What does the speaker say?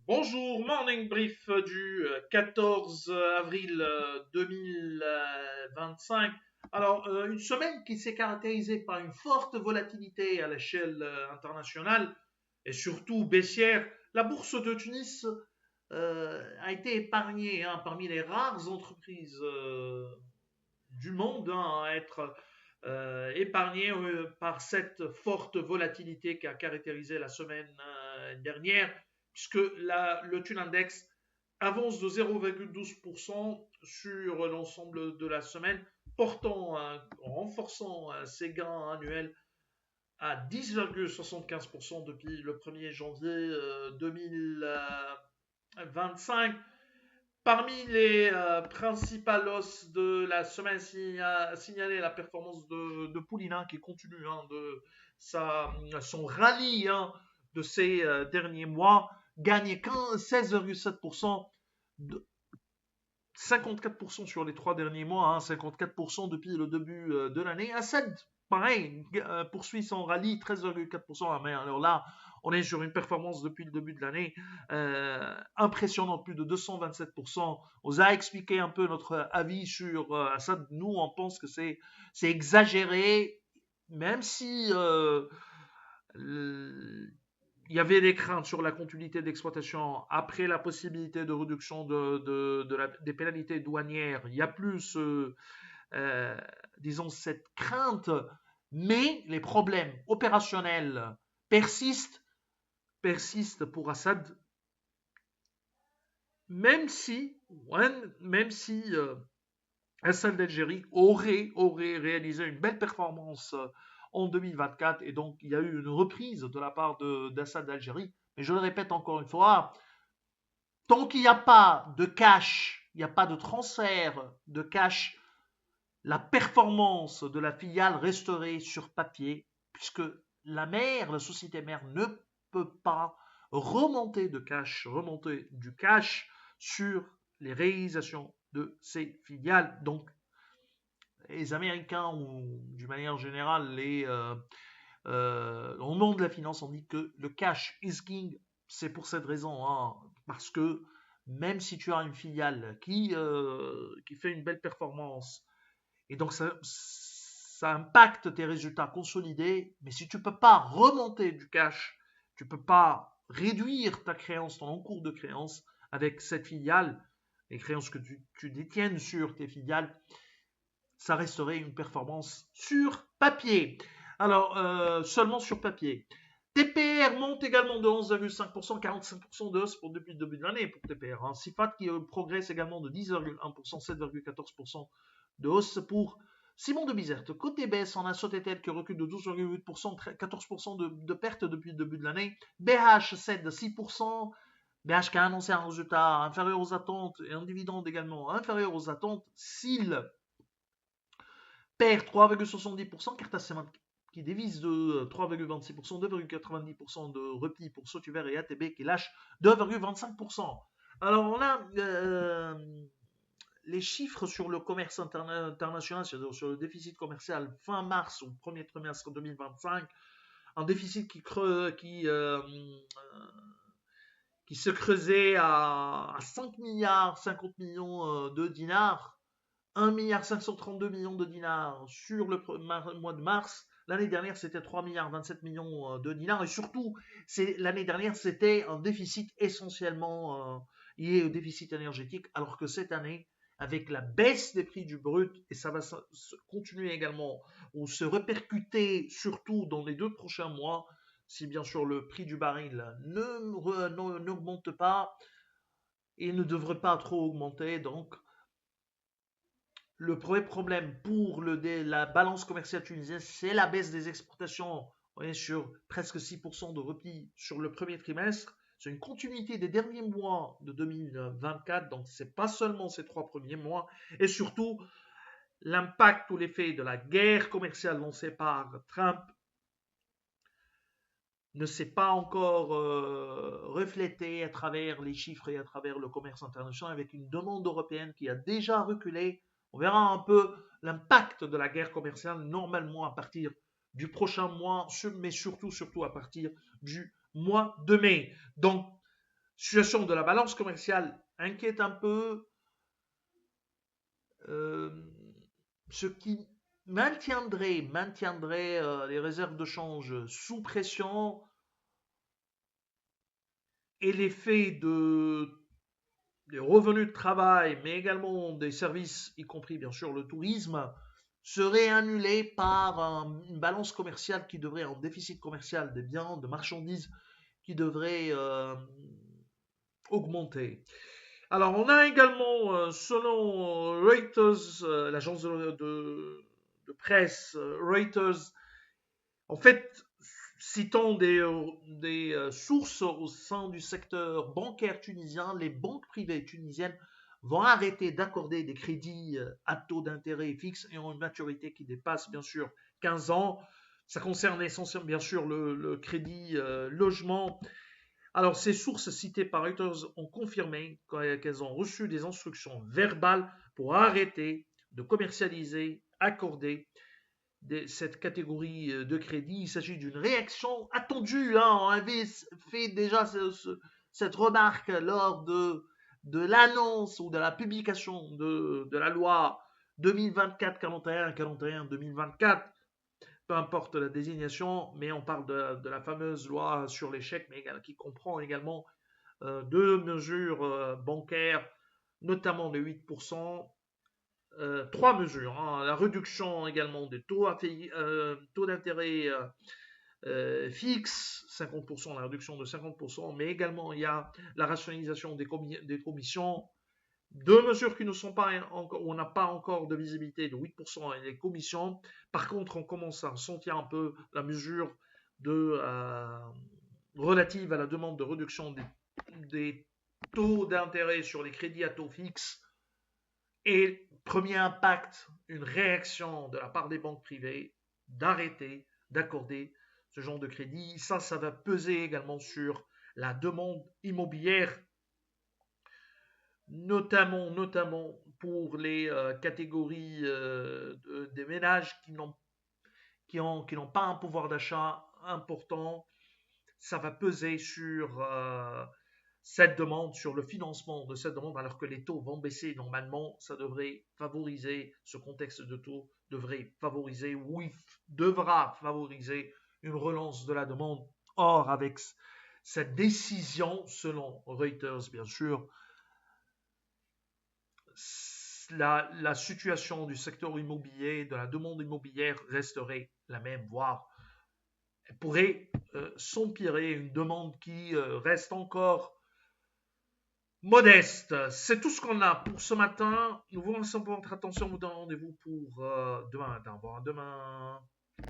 Bonjour, morning brief du 14 avril 2025. Alors, une semaine qui s'est caractérisée par une forte volatilité à l'échelle internationale et surtout baissière. La bourse de Tunis a été épargnée parmi les rares entreprises du monde à être épargnées par cette forte volatilité qui a caractérisé la semaine dernière puisque le Thun Index avance de 0,12% sur l'ensemble de la semaine, renforçant ses gains annuels à 10,75% depuis le 1er janvier 2025. Parmi les principales hausses de la semaine, signaler la performance de Poulina qui continue de son rallye de ces derniers mois, gagne 16,7%, 54% sur les 3 derniers mois, 54% depuis le début de l'année. Assad, pareil, poursuit son rallye, 13,4%. Mais alors là, on est sur une performance depuis le début de l'année impressionnante, plus de 227%. On vous a expliqué un peu notre avis sur Assad. Nous, on pense que c'est exagéré, même si il y avait des craintes sur la continuité d'exploitation après la possibilité de réduction des pénalités douanières. Il y a plus, disons, cette crainte, mais les problèmes opérationnels persistent pour Assad, même si, Assad d'Algérie aurait réalisé une belle performance en 2024 et donc il y a eu une reprise de la part d'Assad d'Algérie. Mais je le répète encore une fois, tant qu'il n'y a pas de cash, il n'y a pas de transfert de cash, la performance de la filiale resterait sur papier puisque la société mère ne peut pas remonter du cash sur les réalisations de ses filiales. Donc les Américains ou d'une manière générale au monde de la finance on dit que le cash is king. C'est pour cette raison, parce que même si tu as une filiale qui fait une belle performance et donc ça impacte tes résultats consolidés, mais si tu ne peux pas remonter du cash, tu ne peux pas réduire ta créance, ton encours de créance avec cette filiale, les créances que tu détiennes sur tes filiales, ça resterait une performance sur papier. Alors, seulement sur papier. TPR monte également de 11,5%, 45% de hausse depuis le début de l'année pour TPR. Sifat qui progresse également de 10,1%, 7,14% de hausse pour Simon de Bizerte. Côté baisse, on a Sotetel qui recule de 12,8%, 14% de perte depuis le début de l'année. BH cède de 6%. BH qui a annoncé un résultat inférieur aux attentes et un dividende également inférieur aux attentes. S'il perd 3,70%, Cartacement qui dévise de 3,26%, 2,90% de repli pour Sotuver et ATB qui lâche 2,25%. Alors on a les chiffres sur le commerce international, c'est-à-dire sur le déficit commercial fin mars au premier trimestre 2025, un déficit qui se creusait à 5 milliards 50 millions de dinars, 1 milliard 532 millions de dinars sur le mois de mars. L'année dernière, c'était 3 milliards 27 millions de dinars. Et surtout, l'année dernière, c'était un déficit essentiellement lié au déficit énergétique, alors que cette année, avec la baisse des prix du brut, et ça va continuer également, ou se répercuter surtout dans les 2 prochains mois, si bien sûr le prix du baril n'augmente pas et ne devrait pas trop augmenter. Donc, le vrai problème pour la balance commerciale tunisienne, c'est la baisse des exportations. On est sur presque 6% de repli sur le premier trimestre. C'est une continuité des derniers mois de 2024, donc ce n'est pas seulement ces 3 premiers mois. Et surtout, l'impact ou l'effet de la guerre commerciale lancée par Trump ne s'est pas encore reflété à travers les chiffres et à travers le commerce international, avec une demande européenne qui a déjà reculé. On verra un peu l'impact de la guerre commerciale normalement à partir du prochain mois, mais surtout à partir du mois de mai. Donc, Situation de la balance commerciale inquiète un peu, euh, ce qui maintiendrait les réserves de change sous pression et l'effet des revenus de travail, mais également des services, y compris bien sûr le tourisme, serait annulé par une balance commerciale qui devrait, en déficit commercial des biens, de marchandises qui devrait augmenter. Alors, on a également, selon Reuters, l'agence de presse Reuters, en fait, citant des sources au sein du secteur bancaire tunisien, les banques privées tunisiennes vont arrêter d'accorder des crédits à taux d'intérêt fixe et ont une maturité qui dépasse bien sûr 15 ans. Ça concerne essentiellement bien sûr le crédit logement. Alors, ces sources citées par Reuters ont confirmé qu'elles ont reçu des instructions verbales pour arrêter de commercialiser, accorder cette catégorie de crédit. Il s'agit d'une réaction attendue, hein. On avait fait déjà cette remarque lors de l'annonce ou de la publication de la loi 2024-41, 41-2024, peu importe la désignation, mais on parle de la fameuse loi sur les chèques, mais qui comprend également deux mesures bancaires, notamment de 8%, trois mesures, hein, la réduction également des taux d'intérêt fixe, 50%, la réduction de 50%, mais également il y a la rationalisation des commissions, deux mesures qui ne sont pas encore, où on n'a pas encore de visibilité de 8% et les commissions. Par contre, on commence à ressentir un peu la mesure relative à la demande de réduction des taux d'intérêt sur les crédits à taux fixe. Et premier impact, une réaction de la part des banques privées d'arrêter d'accorder ce genre de crédit. Ça va peser également sur la demande immobilière, notamment pour les catégories des ménages qui n'ont pas un pouvoir d'achat important. Ça va peser sur cette demande, sur le financement de cette demande, alors que les taux vont baisser normalement. Ça devrait favoriser, ce contexte de taux devrait favoriser, oui, devra favoriser une relance de la demande. Or, avec cette décision, selon Reuters bien sûr, la situation du secteur immobilier, de la demande immobilière resterait la même, voire elle pourrait s'empirer, une demande qui reste encore modeste. C'est tout ce qu'on a pour ce matin. Nous vous remercions pour votre attention. Nous donnons rendez-vous pour demain matin. Au revoir, demain.